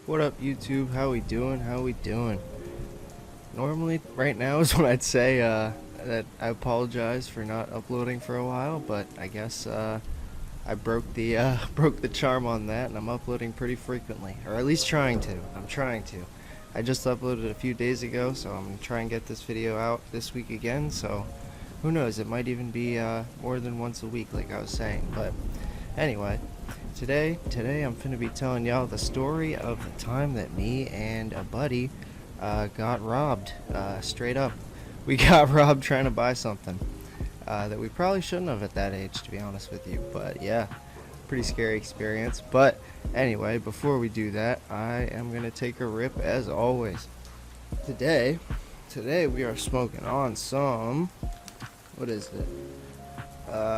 What up, YouTube? How we doing? How we doing? Normally, right now is when I'd say that I apologize for not uploading for a while, but I guess I broke the broke the charm on that, and I'm uploading pretty frequently, or at least trying to. I'm trying to. I just uploaded a few days ago, so I'm gonna try and get this video out this week again. So who knows? It might even be more than once a week, like I was saying. But anyway. Today I'm finna be telling y'all the story of the time that me and a buddy got robbed. Straight up, we got robbed trying to buy something that we probably shouldn't have at that age, to be honest with you. But yeah, pretty scary experience. But anyway, before we do that, I am gonna take a rip as always. Today we are smoking on some. What is it?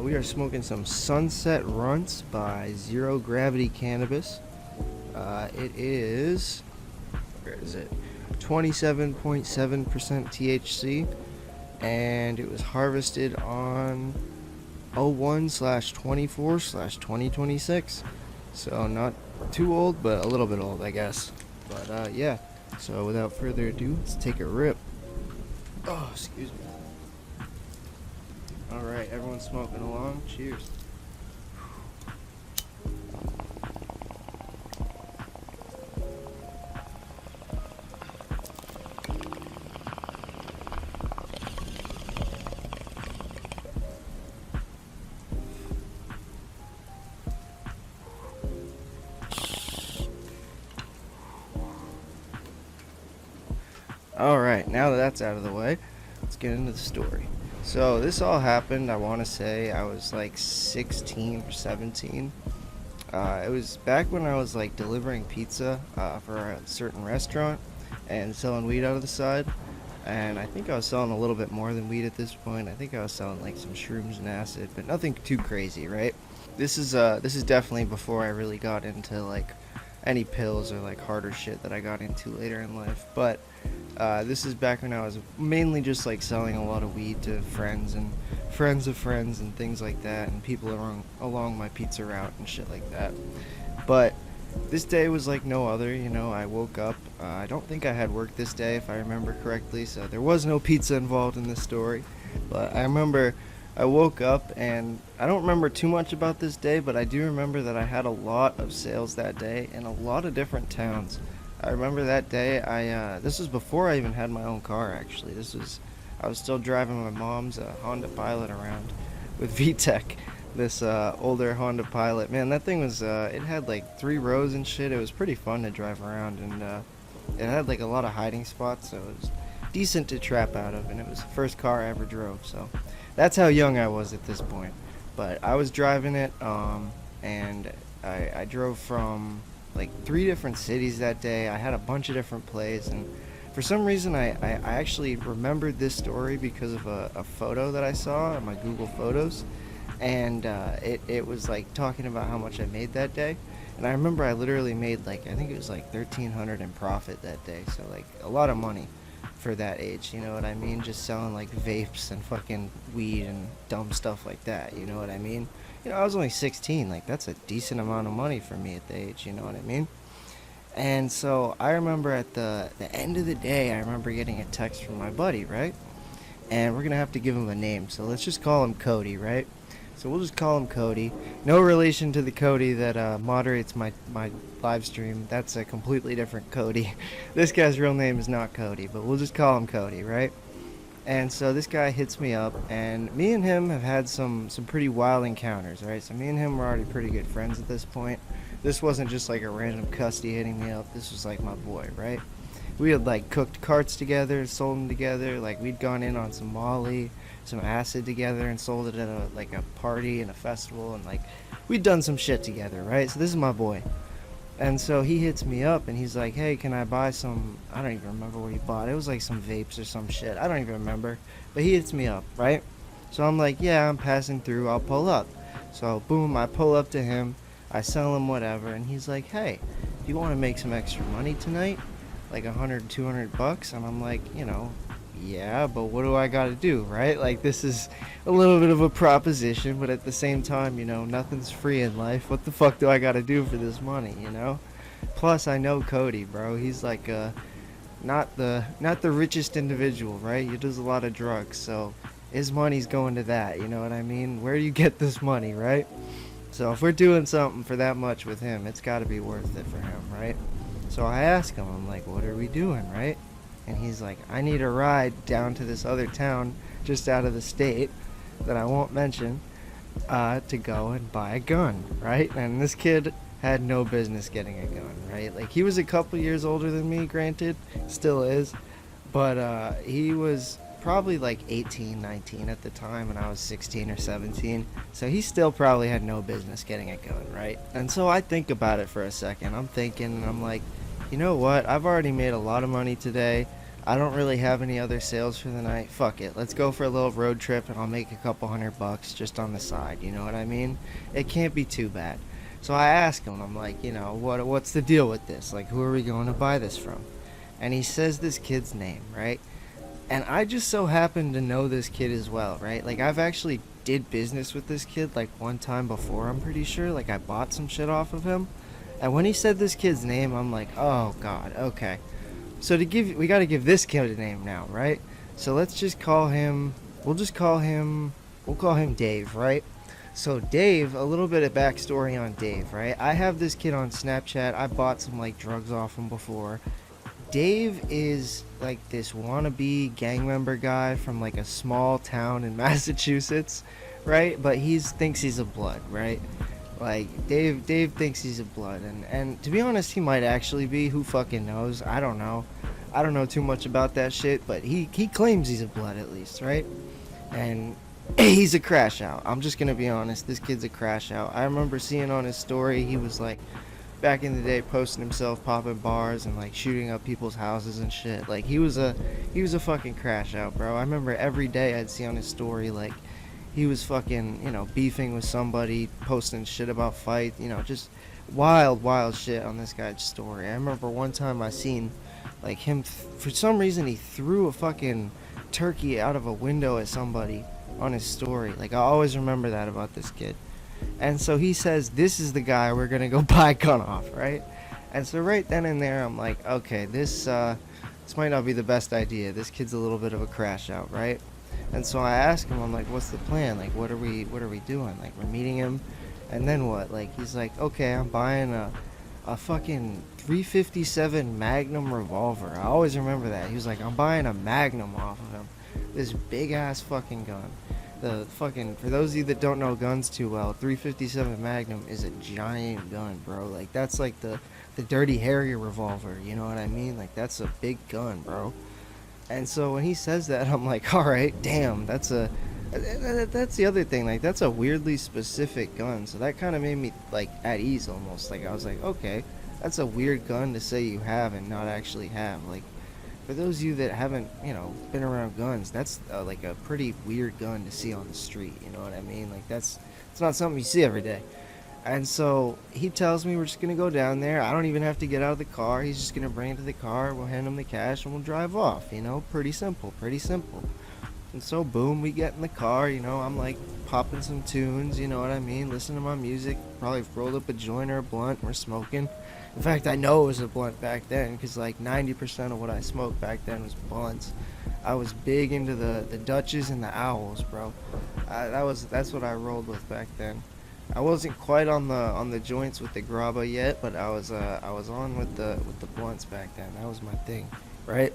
We are smoking some Sunset Runts by Zero Gravity Cannabis. It is, where is it? 27.7% THC, and it was harvested on 01/24/2026. So not too old, but a little bit old, I guess. But yeah. So without further ado, let's take a rip. Oh, excuse me. Alright, everyone smoking along. Cheers. Alright, now that that's out of the way, let's get into the story. So this all happened, I want to say I was like 16 or 17. It was back when I was like delivering pizza for a certain restaurant and selling weed out of the side. And I think I was selling a little bit more than weed at this point. I think I was selling like some shrooms and acid, but nothing too crazy, right? This is definitely before I really got into like any pills or like harder shit that I got into later in life. But this is back when I was mainly just like selling a lot of weed to friends and friends of friends and things like that, and people along my pizza route and shit like that. But this day was like no other, you know. I woke up. I don't think I had work this day, if I remember correctly, so there was no pizza involved in this story. But I remember I woke up, and I don't remember too much about this day, but I do remember that I had a lot of sales that day in a lot of different towns. I remember that day, this was before I even had my own car, actually. I was still driving my mom's Honda Pilot around with VTEC, this older Honda Pilot. Man, that thing was, it had like 3 rows and shit. It was pretty fun to drive around, and it had like a lot of hiding spots, so it was decent to trap out of, and it was the first car I ever drove, so that's how young I was at this point. But I was driving it, and I drove from like 3 different cities that day. I had a bunch of different plays, and for some reason I actually remembered this story because of a photo that I saw on my Google Photos, and it was like talking about how much I made that day. And I remember I literally made like, I think it was like $1,300 in profit that day, so like a lot of money for that age, you know what I mean? Just selling like vapes and fucking weed and dumb stuff like that, you know what I mean? You know, I was only 16, like that's a decent amount of money for me at the age, you know what I mean? And so I remember at the end of the day, I remember getting a text from my buddy, right? And we're gonna have to give him a name, so let's just call him Cody, right? So we'll just call him Cody. No relation to the Cody that moderates my live stream. That's a completely different Cody. This guy's real name is not Cody, but we'll just call him Cody, right? And so this guy hits me up, and me and him have had some pretty wild encounters, right? So me and him were already pretty good friends at this point. This wasn't just like a random custy hitting me up. This was like my boy, right? We had like cooked carts together, sold them together. Like we'd gone in on some Molly, some acid together, and sold it at a party and a festival, and like we'd done some shit together, right? So this is my boy. And so he hits me up and he's like, hey, can I buy some, I don't even remember what he bought. It was like some vapes or some shit. I don't even remember. But he hits me up, right? So I'm like, yeah, I'm passing through. I'll pull up. So boom, I pull up to him. I sell him whatever. And he's like, hey, do you want to make some extra money tonight? Like 100, 200 bucks? And I'm like, you know, yeah, but what do I got to do, right? Like, this is a little bit of a proposition, but at the same time, you know, nothing's free in life. What the fuck do I got to do for this money, you know? Plus, I know Cody, bro. He's like not the richest individual, right? He does a lot of drugs, so his money's going to that. You know what I mean? Where do you get this money, right? So if we're doing something for that much with him, it's got to be worth it for him, right? So I ask him, I'm like, what are we doing, right? And he's like, I need a ride down to this other town just out of the state that I won't mention, to go and buy a gun, right? And this kid had no business getting a gun, right? Like, he was a couple years older than me, granted, still is, but he was probably like 18, 19 at the time, and I was 16 or 17, so he still probably had no business getting a gun, right? And so I think about it for a second. I'm thinking, and I'm like, you know what? I've already made a lot of money today. I don't really have any other sales for the night. Fuck it. Let's go for a little road trip and I'll make a couple $100 just on the side. You know what I mean? It can't be too bad. So I ask him, I'm like, you know, what's the deal with this? Like, who are we going to buy this from? And he says this kid's name, right? And I just so happen to know this kid as well, right? Like, I've actually did business with this kid like one time before, I'm pretty sure. Like, I bought some shit off of him. And when he said this kid's name, I'm like, oh god, okay. So we got to give this kid a name now, right? So let's just call him, we'll call him Dave, right? So Dave, a little bit of backstory on Dave, right? I have this kid on Snapchat. I bought some like drugs off him before. Dave is like this wannabe gang member guy from like a small town in Massachusetts, right? But thinks he's a blood, right? Like, Dave thinks he's a blood, and to be honest, he might actually be. Who fucking knows? I don't know. I don't know too much about that shit, but he claims he's a blood at least, right? And he's a crash out. I'm just gonna be honest. This kid's a crash out. I remember seeing on his story, he was like, back in the day, posting himself popping bars and like shooting up people's houses and shit. Like, he was a fucking crash out, bro. I remember every day I'd see on his story like, he was fucking, you know, beefing with somebody, posting shit about fight, you know, just wild shit on this guy's story. I remember one time I seen, like, him, for some reason, he threw a fucking turkey out of a window at somebody on his story. Like, I always remember that about this kid. And so he says, this is the guy we're gonna go buy a gun off, right? And so right then and there, I'm like, okay, this might not be the best idea. This kid's a little bit of a crash out, right? And so I asked him, I'm like, what's the plan? Like, what are we doing? Like, we're meeting him, and then what? Like, he's like, okay, I'm buying a fucking 357 Magnum revolver. I always remember that. He was like, I'm buying a Magnum off of him. This big ass fucking gun. For those of you that don't know guns too well, 357 Magnum is a giant gun, bro. Like, that's like the Dirty Harry revolver, you know what I mean? Like, that's a big gun, bro. And so when he says that, I'm like, all right, damn, that's the other thing. Like, that's a weirdly specific gun. So that kind of made me like at ease almost. Like, I was like, okay, that's a weird gun to say you have and not actually have. Like, for those of you that haven't, you know, been around guns, that's like a pretty weird gun to see on the street. You know what I mean? Like, it's not something you see every day. And so he tells me we're just going to go down there. I don't even have to get out of the car. He's just going to bring it to the car. We'll hand him the cash and we'll drive off. You know, pretty simple. And so, boom, we get in the car. You know, I'm like popping some tunes. You know what I mean? Listening to my music. Probably rolled up a joint or a blunt. We're smoking. In fact, I know it was a blunt back then because like 90% of what I smoked back then was blunts. I was big into the Dutches and the Owls, bro. That's what I rolled with back then. I wasn't quite on the joints with the grabba yet, but I was on with the blunts back then. That was my thing, right?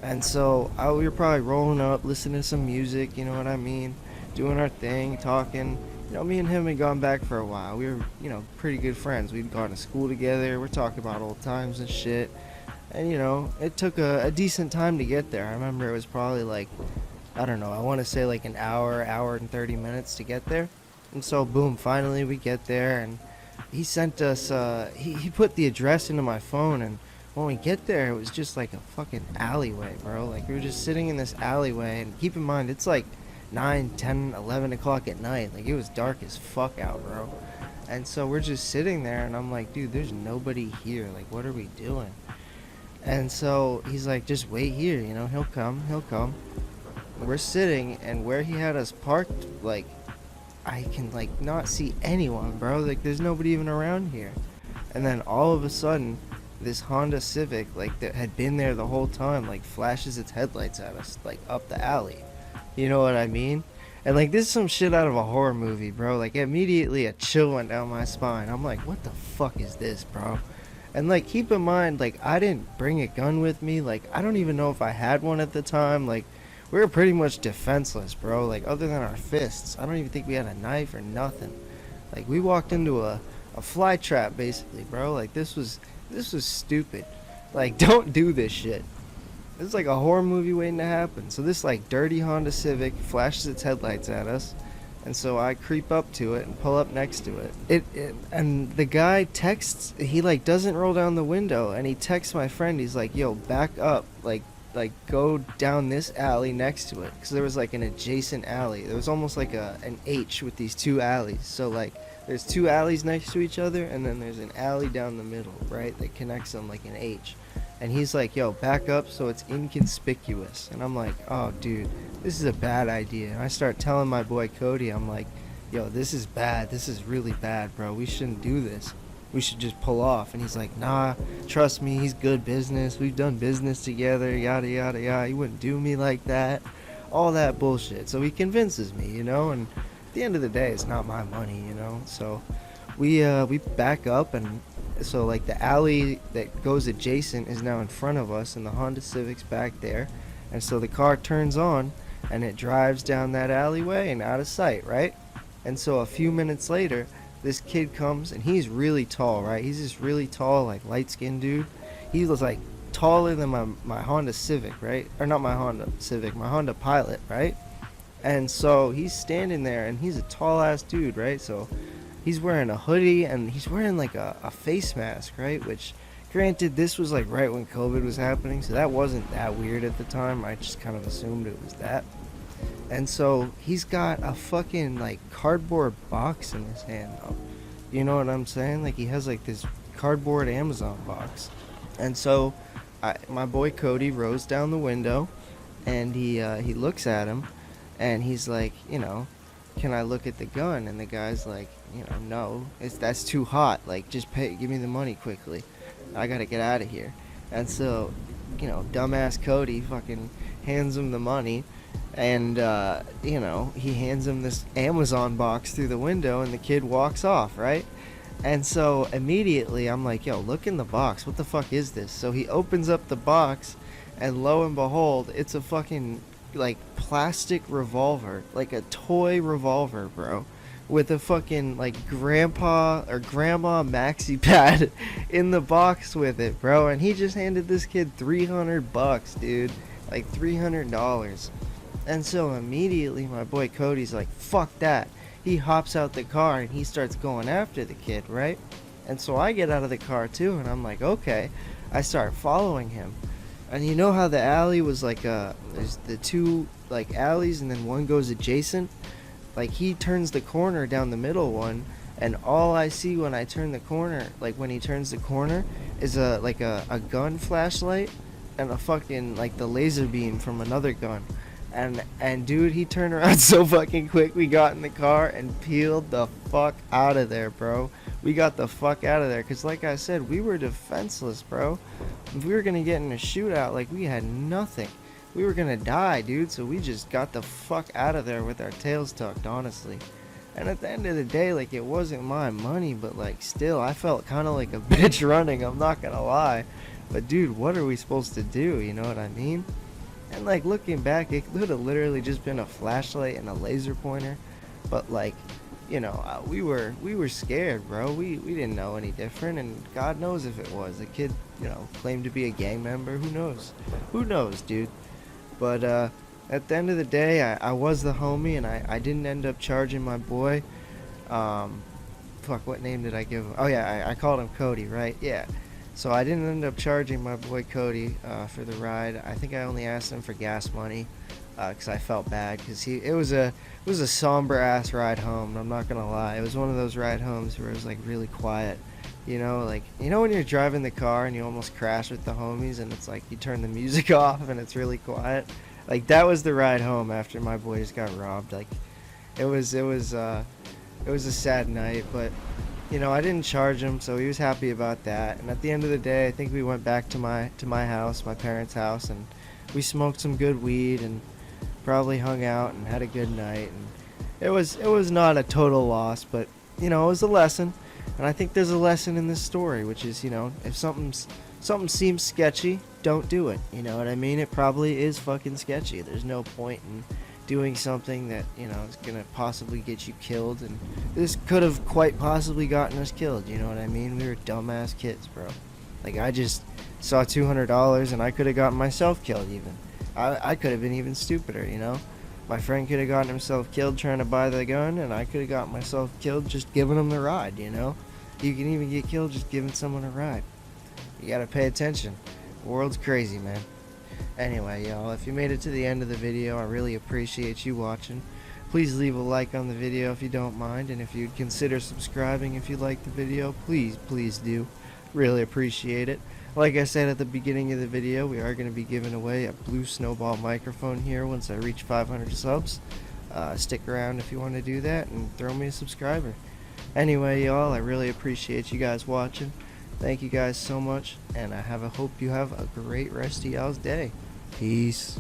And so we were probably rolling up, listening to some music, you know what I mean, doing our thing, talking. You know, me and him had gone back for a while. We were, you know, pretty good friends. We'd gone to school together. We're talking about old times and shit. And you know, it took a decent time to get there. I remember it was probably like, I don't know, I want to say like an hour and 30 minutes to get there. And so, boom, finally we get there, and he sent us, he put the address into my phone, and when we get there, it was just like a fucking alleyway, bro. Like, we were just sitting in this alleyway, and keep in mind, it's like 9, 10, 11 o'clock at night. Like, it was dark as fuck out, bro. And so we're just sitting there, and I'm like, dude, there's nobody here. Like, what are we doing? And so he's like, just wait here, you know, he'll come. We're sitting, and where he had us parked, like, I can like not see anyone, bro. Like, there's nobody even around here. And then all of a sudden, this Honda Civic, like, that had been there the whole time, like, flashes its headlights at us, like, up the alley. You know what I mean? And like, this is some shit out of a horror movie, bro. Like, immediately a chill went down my spine. I'm like, what the fuck is this, bro? And like, keep in mind, like, I didn't bring a gun with me. Like, I don't even know if I had one at the time. Like, we were pretty much defenseless, bro. Like, other than our fists, I don't even think we had a knife or nothing. Like, we walked into a fly trap, basically, bro. Like, this was stupid. Like, don't do this shit. This is like a horror movie waiting to happen. So this like dirty Honda Civic flashes its headlights at us, and so I creep up to it and pull up next to it. And the guy texts. He like doesn't roll down the window, and he texts my friend. He's like, "Yo, back up, like go down this alley next to it," because there was like an adjacent alley. There was almost like an H with these two alleys. So like there's two alleys next to each other, and then there's an alley down the middle, right, that connects them like an H. And he's like, yo, back up so it's inconspicuous. And I'm like, oh, dude, this is a bad idea. And I start telling my boy Cody, I'm like, yo, this is bad. This is really bad, bro. We shouldn't do this. We should just pull off. And he's like, nah, trust me. He's good business. We've done business together, yada, yada, yada. He wouldn't do me like that. All that bullshit. So he convinces me, you know. And at the end of the day, it's not my money, you know. So we back up, and so like the alley that goes adjacent is now in front of us, and the Honda Civic's back there. And so the car turns on and it drives down that alleyway and out of sight, right? And so a few minutes later, this kid comes, and he's really tall, right? He's this really tall, like, light-skinned dude. He was like taller than my Honda Civic, right? Or not my Honda Civic, my Honda Pilot, right? And so he's standing there, and he's a tall ass dude, right? So he's wearing a hoodie, and he's wearing like a face mask, right? Which, granted, this was like right when COVID was happening, so that wasn't that weird at the time. I just kind of assumed it was that. And so he's got a fucking like cardboard box in his hand, though. You know what I'm saying? Like, he has like this cardboard Amazon box. And so my boy Cody rolls down the window, and he looks at him, and he's like, you know, can I look at the gun? And the guy's like, you know, no, that's too hot. Like, just give me the money quickly. I gotta get out of here. And so, you know, dumbass Cody fucking hands him the money, and you know, he hands him this Amazon box through the window, and the kid walks off, right? And so immediately I'm like, yo, look in the box. What the fuck is this? So he opens up the box, and lo and behold, it's a fucking like plastic revolver, like a toy revolver, bro, with a fucking like grandpa or grandma maxi pad in the box with it, bro. And he just handed this kid $300, dude, like $300. And so immediately my boy Cody's like, fuck that. He hops out the car and he starts going after the kid, right? And so I get out of the car too, and I'm like, okay. I start following him. And you know how the alley was like, there's the two like alleys, and then one goes adjacent? Like, he turns the corner down the middle one, and all I see when I turn the corner, like when he turns the corner, is a gun flashlight and a fucking like the laser beam from another gun. And dude, he turned around so fucking quick. We got in the car and peeled the fuck out of there, bro. We got the fuck out of there, because like I said, we were defenseless, bro. If we were gonna get in a shootout, like, we had nothing. We were gonna die, dude. So we just got the fuck out of there with our tails tucked, honestly. And at the end of the day, like, it wasn't my money, but like, still, I felt kind of like a bitch running, I'm not gonna lie. But dude, what are we supposed to do, you know what I mean? And like, looking back, it could have literally just been a flashlight and a laser pointer. But like, you know, we were scared, bro. We didn't know any different, and God knows if it was. The kid, you know, claimed to be a gang member. Who knows? Who knows, dude? But at the end of the day, I was the homie, and I didn't end up charging my boy. Fuck, what name did I give him? Oh yeah, I called him Cody, right? Yeah. So I didn't end up charging my boy Cody for the ride. I think I only asked him for gas money, because I felt bad, because it was a somber ass ride home. I'm not gonna lie. It was one of those ride homes where it was like really quiet. You know, like, you know when you're driving the car and you almost crash with the homies, and it's like you turn the music off and it's really quiet. Like, that was the ride home after my boys got robbed. Like, it was a sad night, but I didn't charge him, so he was happy about that. And at the end of the day, I think we went back to my house, my parents' house, and we smoked some good weed and probably hung out and had a good night. And it was not a total loss, but it was a lesson. And I think there's a lesson in this story, which is, if something seems sketchy, don't do it. You know what I mean? It probably is fucking sketchy. There's no point in doing something that is gonna possibly get you killed, and this could have quite possibly gotten us killed. You know what I mean? We were dumbass kids, bro. Like, I just saw $200 and I could have gotten myself killed. Even I could have been even stupider. My friend could have gotten himself killed trying to buy the gun, and I could have gotten myself killed just giving him the ride. You can even get killed just giving someone a ride. You gotta pay attention. The world's crazy, man. Anyway, y'all, if you made it to the end of the video, I really appreciate you watching. Please leave a like on the video if you don't mind, and if you'd consider subscribing if you like the video, please do. Really appreciate it. Like I said at the beginning of the video, we are going to be giving away a blue snowball microphone here once I reach 500 subs. Stick around if you want to do that, and throw me a subscriber. Anyway, y'all, I really appreciate you guys watching. Thank you guys so much, and I hope you have a great rest of y'all's day. Peace.